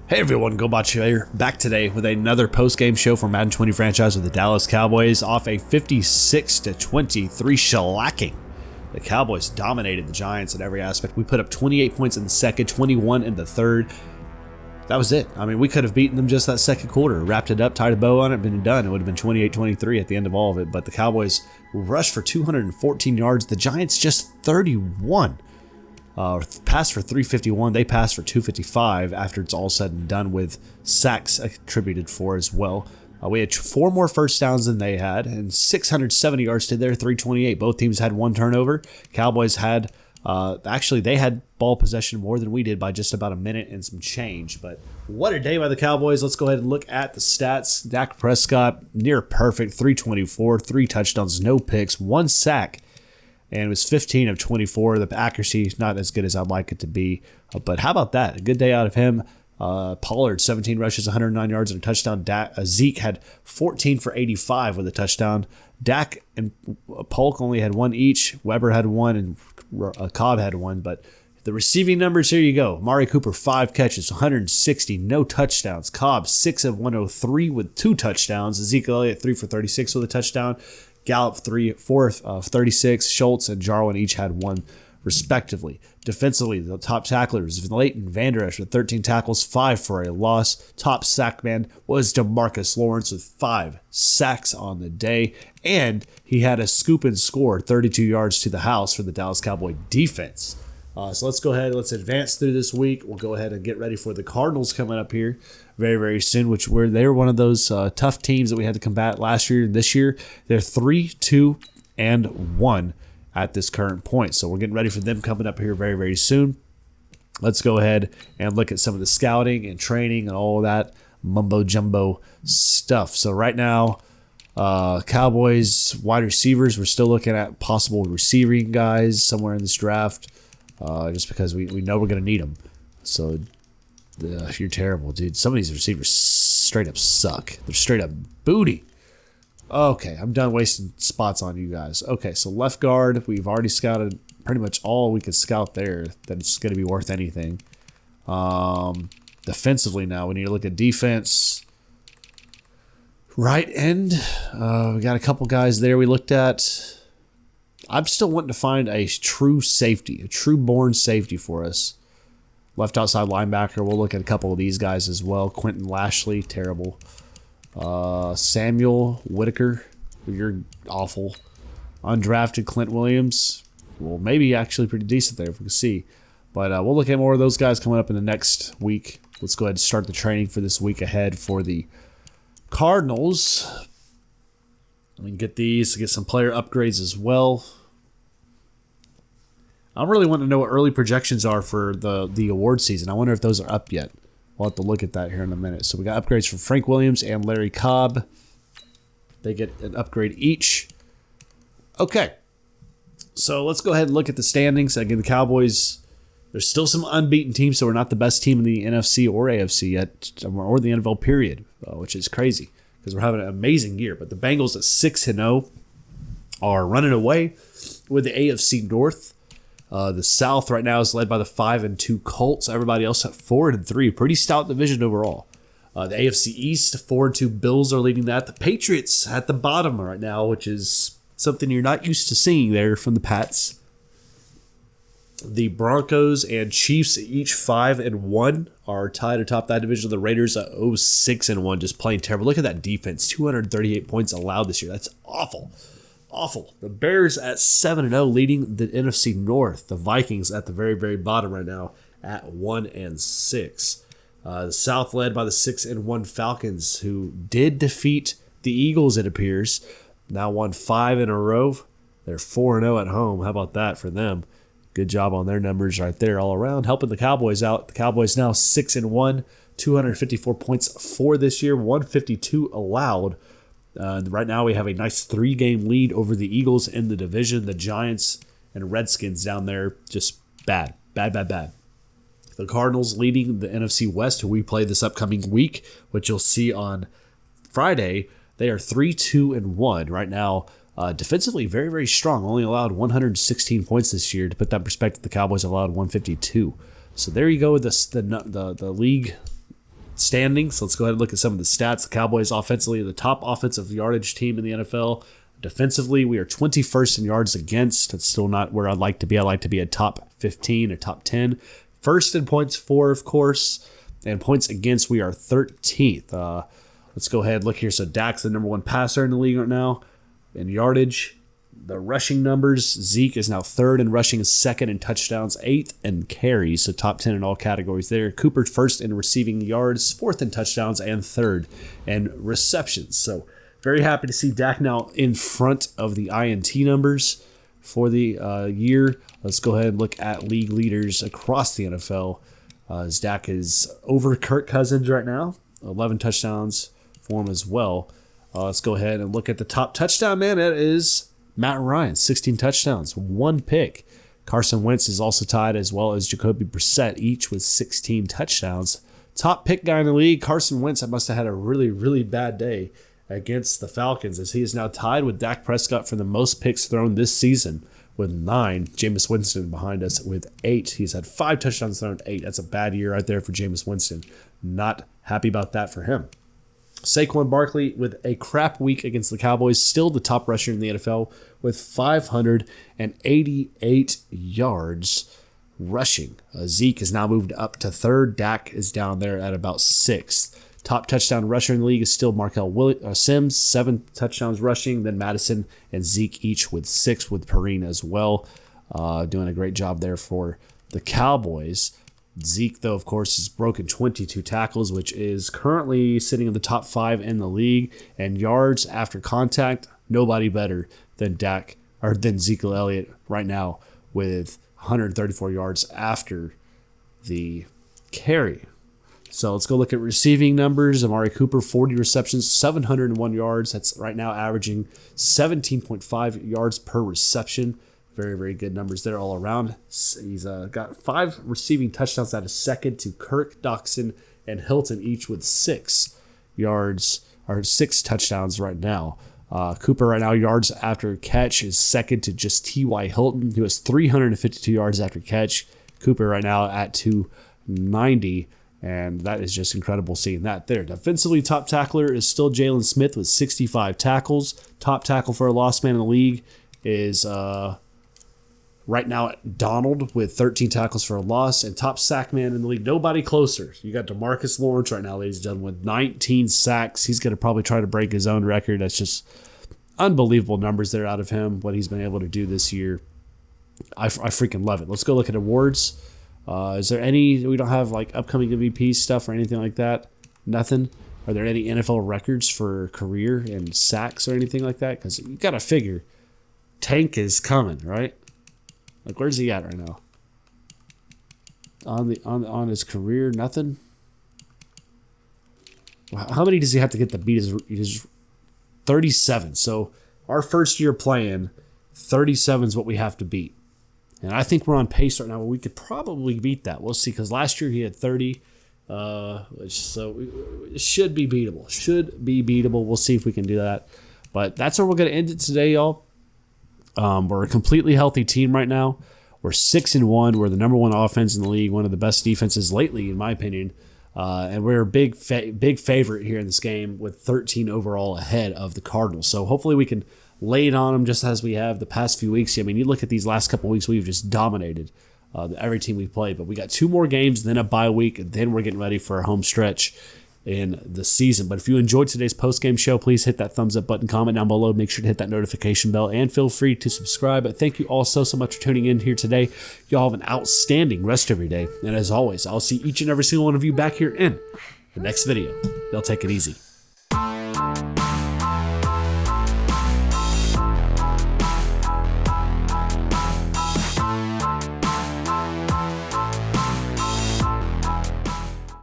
Hey everyone, GoBot here, back today with another post-game show for Madden 20 franchise with the Dallas Cowboys off a 56-23 shellacking. The Cowboys dominated the Giants in every aspect. We put up 28 points in the second, 21 in the third. That was it. I mean, we could have beaten them just that second quarter, wrapped it up, tied a bow on it, been done. It would have been 28-23 at the end of all of it, but the Cowboys rushed for 214 yards. The Giants just 31. Passed for 351. They passed for 255 after it's all said and done, with sacks attributed for as well. We had 4 more first downs than they had, and 670 yards to their 328. Both teams had 1 turnover. Cowboys had, actually, they had ball possession more than we did by just about a minute and some change. But what a day by the Cowboys. Let's go ahead and look at the stats. Dak Prescott, near perfect, 324, 3 touchdowns, no picks, 1 sack. And it was 15 of 24. The accuracy not as good as I'd like it to be. But how about that? A good day out of him. Pollard, 17 rushes, 109 yards and a touchdown. Zeke had 14 for 85 with a touchdown. Dak and Polk only had 1 each. Weber had 1 and Cobb had 1. But the receiving numbers, here you go. Mari Cooper, 5 catches, 160, no touchdowns. Cobb, 6 of 103 with 2 touchdowns. Ezekiel Elliott, 3 for 36 with a touchdown. Gallup, 4 of 36. Schultz and Jarwin each had 1, respectively. Defensively, the top tacklers, Leighton Vander Esch with 13 tackles, 5 for a loss. Top sack man was DeMarcus Lawrence with 5 sacks on the day. And he had a scoop and score, 32 yards to the house for the Dallas Cowboy defense. So let's go ahead. Let's advance through this week. We'll go ahead and get ready for the Cardinals coming up here very, very soon, which they're one of those tough teams that we had to combat last year and this year. They're 3-2-1 at this current point. So we're getting ready for them coming up here very, very soon. Let's go ahead and look at some of the scouting and training and all of that mumbo-jumbo stuff. So right now, Cowboys wide receivers, we're still looking at possible receiving guys somewhere in this draft. Just because we know we're going to need them. So you're terrible, dude. Some of these receivers straight up suck. They're straight up booty. Okay, I'm done wasting spots on you guys. Okay, so left guard, we've already scouted pretty much all we could scout there that it's going to be worth anything. Defensively now, we need to look at defense. Right end, we got a couple guys there we looked at. I'm still wanting to find a true safety, a true born safety for us. Left outside linebacker, we'll look at a couple of these guys as well. Quentin Lashley, terrible. Samuel Whitaker, you're awful. Undrafted Clint Williams, well, maybe actually pretty decent there if we can see. But we'll look at more of those guys coming up in the next week. Let's go ahead and start the training for this week ahead for the Cardinals. We can get these to get some player upgrades as well. I really want to know what early projections are for the award season. I wonder if those are up yet. We'll have to look at that here in a minute. So we got upgrades from Frank Williams and Larry Cobb. They get an upgrade each. Okay. So let's go ahead and look at the standings. Again, the Cowboys, there's still some unbeaten teams, so we're not the best team in the NFC or AFC yet, or the NFL period, which is crazy because we're having an amazing year. But the Bengals at 6-0 are running away with the AFC North. The South right now is led by the 5-2 Colts. Everybody else at 4-3. Pretty stout division overall. The AFC East, 4-2 Bills are leading that. The Patriots at the bottom right now, which is something you're not used to seeing there from the Pats. The Broncos and Chiefs, each 5-1, are tied atop that division. The Raiders at 6-1, just playing terrible. Look at that defense. 238 points allowed this year. That's awful. Awful. The Bears at 7-0, leading the NFC North. The Vikings at the very, very bottom right now at 1-6. The South led by the 6-1 Falcons, who did defeat the Eagles, it appears. Now won 5 in a row. They're 4-0 at home. How about that for them? Good job on their numbers right there all around, helping the Cowboys out. The Cowboys now 6-1, 254 points for this year, 152 allowed. Right now we have a nice 3-game lead over the Eagles in the division. The Giants and Redskins down there, just bad. The Cardinals leading the NFC West, who we play this upcoming week, which you'll see on Friday. They are 3-2-1 right now. Defensively, very, very strong. Only allowed 116 points this year. To put that in perspective, the Cowboys allowed 152. So there you go with the league standings. Let's go ahead and look at some of the stats. The Cowboys offensively are the top offensive yardage team in the NFL. Defensively, we are 21st in yards against. That's still not where I'd like to be. I'd like to be a top 15, a top 10. First in points for, of course, and points against, we are 13th. Let's go ahead and look here. So Dak's the number 1 passer in the league right now in yardage. The rushing numbers, Zeke is now 3rd in rushing, 2nd in touchdowns, 8th in carries, so top 10 in all categories there. Cooper's 1st in receiving yards, 4th in touchdowns, and 3rd in receptions. So very happy to see Dak now in front of the INT numbers for the year. Let's go ahead and look at league leaders across the NFL. As Dak is over Kirk Cousins right now, 11 touchdowns for him as well. Let's go ahead and look at the top touchdown man. It is Matt Ryan, 16 touchdowns, 1 pick. Carson Wentz is also tied, as well as Jacoby Brissett, each with 16 touchdowns. Top pick guy in the league, Carson Wentz, must have had a really, really bad day against the Falcons, as he is now tied with Dak Prescott for the most picks thrown this season with 9. Jameis Winston behind us with 8. He's had 5 touchdowns thrown, 8. That's a bad year right there for Jameis Winston. Not happy about that for him. Saquon Barkley with a crap week against the Cowboys, still the top rusher in the NFL with 588 yards rushing. Zeke has now moved up to 3rd. Dak is down there at about 6th. Top touchdown rusher in the league is still Markel Sims, 7 touchdowns rushing. Then Madison and Zeke each with 6, with Perrine as well. Doing a great job there for the Cowboys. Zeke, though, of course, has broken 22 tackles, which is currently sitting in the top 5 in the league. And yards after contact, nobody better than Ezekiel Elliott right now with 134 yards after the carry. So let's go look at receiving numbers. Amari Cooper, 40 receptions, 701 yards. That's right now averaging 17.5 yards per reception. Very, very good numbers there all around. He's got 5 receiving touchdowns out of 2nd to Kirk, Doxson, and Hilton, each with 6 yards or 6 touchdowns right now. Cooper right now, yards after catch, is 2nd to just T.Y. Hilton, who has 352 yards after catch. Cooper right now at 290, and that is just incredible seeing that there. Defensively, top tackler is still Jalen Smith with 65 tackles. Top tackle for a lost man in the league is right now Donald with 13 tackles for a loss, and top sack man in the league, nobody closer. You got DeMarcus Lawrence right now, ladies and gentlemen, with 19 sacks. He's going to probably try to break his own record. That's just unbelievable numbers there out of him, what he's been able to do this year. I freaking love it. Let's go look at awards. Is there any, we don't have like upcoming MVP stuff or anything like that? Nothing? Are there any NFL records for career and sacks or anything like that? Because you got to figure Tank is coming, right? Like, where's he at right now? On his career, nothing. How many does he have to get to beat his 37? So our first year playing, 37 is what we have to beat, and I think we're on pace right now where we could probably beat that. We'll see, because last year he had 30, so it should be beatable. Should be beatable. We'll see if we can do that. But that's where we're going to end it today, y'all. We're a completely healthy team right now. We're 6-1. We're the number 1 offense in the league, one of the best defenses lately, in my opinion. And we're a big favorite here in this game with 13 overall ahead of the Cardinals. So hopefully we can lay it on them just as we have the past few weeks. I mean, you look at these last couple weeks, we've just dominated every team we played. But we got 2 more games, then a bye week, and then we're getting ready for a home stretch in the season. But if you enjoyed today's post-game show, please hit that thumbs up button, comment down below, make sure to hit that notification bell, and feel free to subscribe. But thank you all so much for tuning in here today. Y'all have an outstanding rest of your day. And as always, I'll see each and every single one of you back here in the next video. Y'all take it easy.